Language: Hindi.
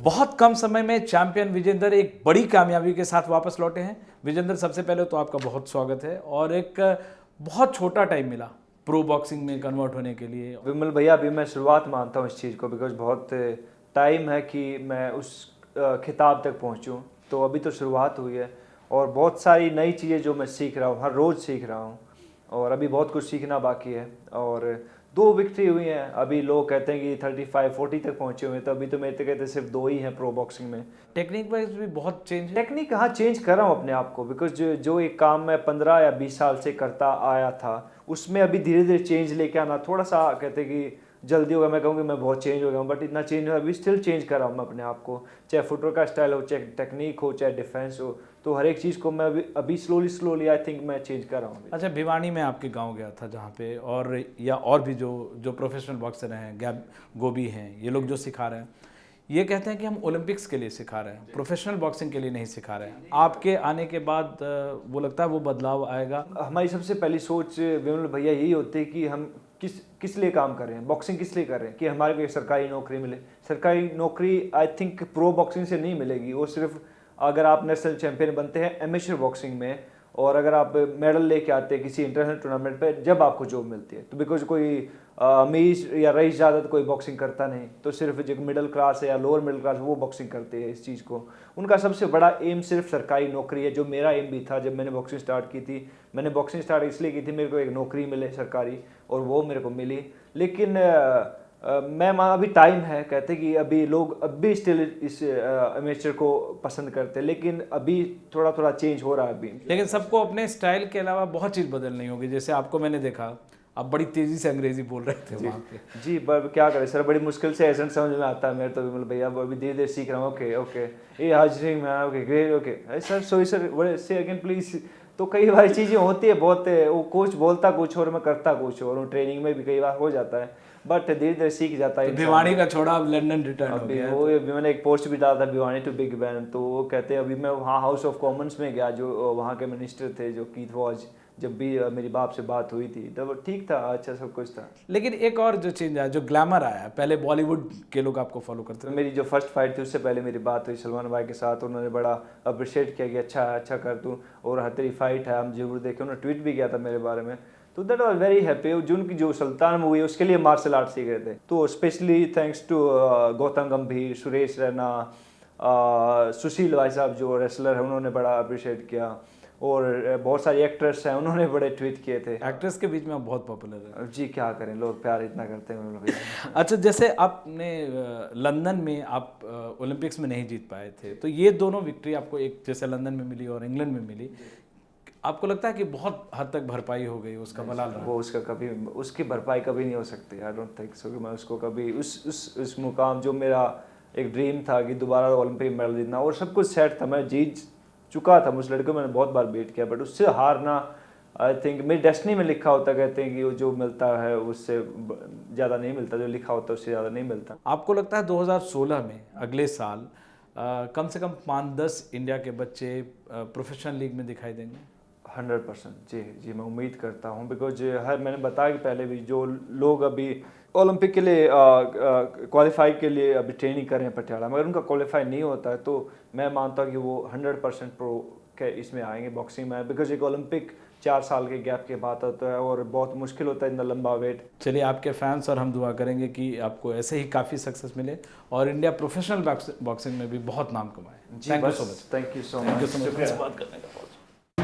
बहुत कम समय में चैंपियन विजेंदर एक बड़ी कामयाबी के साथ वापस लौटे हैं। विजेंदर, सबसे पहले तो आपका बहुत स्वागत है और एक बहुत छोटा टाइम मिला प्रो बॉक्सिंग में कन्वर्ट होने के लिए। विमल भैया, अभी मैं शुरुआत मानता हूँ इस चीज़ को, बिकॉज बहुत टाइम है कि मैं उस खिताब तक पहुँचूँ। तो अभी तो शुरुआत हुई है और बहुत सारी नई चीज़ें जो मैं सीख रहा हूँ, हर रोज़ सीख रहा हूँ और अभी बहुत कुछ सीखना बाकी है। और 2 विक्ट्री हुई हैं। अभी लोग कहते हैं कि 35-40 तक पहुँचे हुए हैं, तो अभी तो मेरे तो कहते सिर्फ 2 ही हैं प्रो बॉक्सिंग में। टेक्निक वाइज भी बहुत चेंज है। टेक्निक हाँ चेंज कर रहा हूँ अपने आप को, बिकॉज जो एक काम मैं 15 या 20 साल से करता आया था, उसमें अभी धीरे धीरे चेंज लेके आना थोड़ा सा कहते कि जल्दी होगा। मैं कहूँगी मैं बहुत चेंज हो गया हूँ, बट इतना चेंज हुआ, अभी स्टिल चेंज कर रहा हूँ मैं अपने आप को। चाहे फुटवर्क का स्टाइल हो, चाहे टेक्निक हो, चाहे डिफेंस हो, तो हर एक चीज़ को मैं अभी स्लोली आई थिंक मैं चेंज कर रहा हूँ। अच्छा, भिवानी में आपके गांव गया था जहाँ पे और भी जो प्रोफेशनल बॉक्सर हैं, गैब गोभी हैं, ये लोग जो सिखा रहे हैं, ये कहते हैं कि हम ओलंपिक्स के लिए सिखा रहे हैं, प्रोफेशनल बॉक्सिंग के लिए नहीं सिखा रहे हैं। आपके आने के बाद वो लगता है वो बदलाव आएगा। हमारी सबसे पहली सोच विमल भैया यही होती है कि हम किस लिए काम कर रहे हैं, बॉक्सिंग किस लिए कर रहे हैं, कि हमारे को एक सरकारी नौकरी मिले। सरकारी नौकरी आई थिंक प्रो बॉक्सिंग से नहीं मिलेगी। वो सिर्फ अगर आप नेशनल चैंपियन बनते हैं एमेच्योर बॉक्सिंग में, और अगर आप मेडल लेके आते हैं किसी इंटरनेशनल टूर्नामेंट पे, जब आपको जॉब मिलती है। तो बिकॉज कोई अमीर या रईस ज़्यादा तो कोई बॉक्सिंग करता नहीं, तो सिर्फ जो मिडिल क्लास है या लोअर मिडिल क्लास वो बॉक्सिंग करते हैं इस चीज़ को। उनका सबसे बड़ा एम सिर्फ सरकारी नौकरी है, जो मेरा एम भी था जब मैंने बॉक्सिंग स्टार्ट की थी। मैंने बॉक्सिंग स्टार्ट इसलिए की थी मेरे को एक नौकरी मिले सरकारी, और वो मेरे को मिली। लेकिन मैं अभी टाइम है, कहते कि अभी लोग अभी स्टिल इस एमेचर को पसंद करते हैं, लेकिन अभी थोड़ा थोड़ा चेंज हो रहा है अभी। लेकिन सबको अपने स्टाइल के अलावा बहुत चीज़ बदलनी होगी। जैसे आपको मैंने देखा, आप बड़ी तेज़ी से अंग्रेजी बोल रहे थे वहाँ पे। जी, पर क्या करें सर, बड़ी मुश्किल से एसेंट समझ में आता है मेरे तो विमल भैया। अभी धीरे धीरे सीख रहा हूँ। ओके ये हाजिरी man, okay great, okay sir, sorry sir, से अगेन प्लीज़। तो कई बार चीज़ें होती है, बहुत वो कोच बोलता कुछ और मैं करता कुछ और, ट्रेनिंग में भी कई बार हो जाता है, बट धीरे धीरे सीख जाता है। तो भिवानी का छोड़ा, अब लंदन रिटर्न हो गया। वो मैंने एक पोस्ट भी डाला था, भिवानी टू बिग बैन। तो वो कहते हैं, अभी मैं वहाँ हाउस ऑफ कॉमन्स में गया, जो वहाँ के मिनिस्टर थे जो कीथ वॉज, जब भी मेरी बाप से बात हुई थी तब ठीक था, अच्छा सब कुछ था। लेकिन एक और जो चेंज आया, जो ग्लैमर आया, पहले बॉलीवुड के लोग आपको फॉलो करते थे। मेरी जो फर्स्ट फाइट थी उससे पहले मेरी बात हुई सलमान भाई के साथ, उन्होंने बड़ा अप्रिशिएट किया कि अच्छा कर तू, और हर तेरी फाइट है हम जरूर देखें। उन्होंने ट्वीट भी किया था मेरे बारे में, तो दैट वाज वेरी हैप्पी। जिनकी जो सुल्तान मूवी है उसके लिए मार्शल आर्ट सीख रहे थे, तो स्पेशली थैंक्स टू गौतम गंभीर, सुरेश रैना, सुशील भाई साहब जो रेसलर है, उन्होंने बड़ा अप्रिशिएट किया। और बहुत सारी एक्ट्रेस हैं, उन्होंने बड़े ट्वीट किए थे। एक्ट्रेस के बीच में आप बहुत पॉपुलर है। जी, क्या करें, लोग प्यार इतना करते हैं। अच्छा, जैसे आपने लंदन में आप ओलंपिक्स में नहीं जीत पाए थे, तो ये दोनों विक्ट्री आपको, एक जैसे लंदन में मिली और इंग्लैंड में मिली, आपको लगता है कि बहुत हद तक भरपाई हो गई उसका मलाल रहा? वो उसकी भरपाई कभी नहीं हो सकती। आई डोंट थिंक सो कि मैं उसको कभी उस मुकाम, जो मेरा एक ड्रीम था कि दोबारा ओलंपिक मेडल जीतना, और सब कुछ सेट था, मैं जीत चुका था। उस लड़के को मैंने बहुत बार बीट किया, बट उससे हारना आई थिंक मेरी डेस्टिनी में लिखा होता। कहते हैं कि वो जो मिलता है उससे ज़्यादा नहीं मिलता, जो लिखा होता है उससे ज़्यादा नहीं मिलता। आपको लगता है 2016 में, अगले साल, कम से कम 5-10 इंडिया के बच्चे प्रोफेशनल लीग में दिखाई देंगे? 100% जी, मैं उम्मीद करता हूँ। बिकॉज मैंने बताया कि पहले भी जो लोग अभी ओलंपिक के लिए क्वालिफाई के लिए अभी ट्रेनिंग कर रहे हैं पटियाला, मगर उनका क्वालिफाई नहीं होता है, तो मैं मानता हूँ कि वो 100% प्रो के इसमें आएंगे बॉक्सिंग में। बिकॉज एक ओलंपिक 4 साल के गैप के बाद होता है और बहुत मुश्किल होता है इतना लंबा वेट। चलिए, आपके फैंस और हम दुआ करेंगे कि आपको ऐसे ही काफ़ी सक्सेस मिले और इंडिया प्रोफेशनल बॉक्सिंग में भी बहुत नाम कमाए। जी, बस थैंक यू सो मच बात करने का।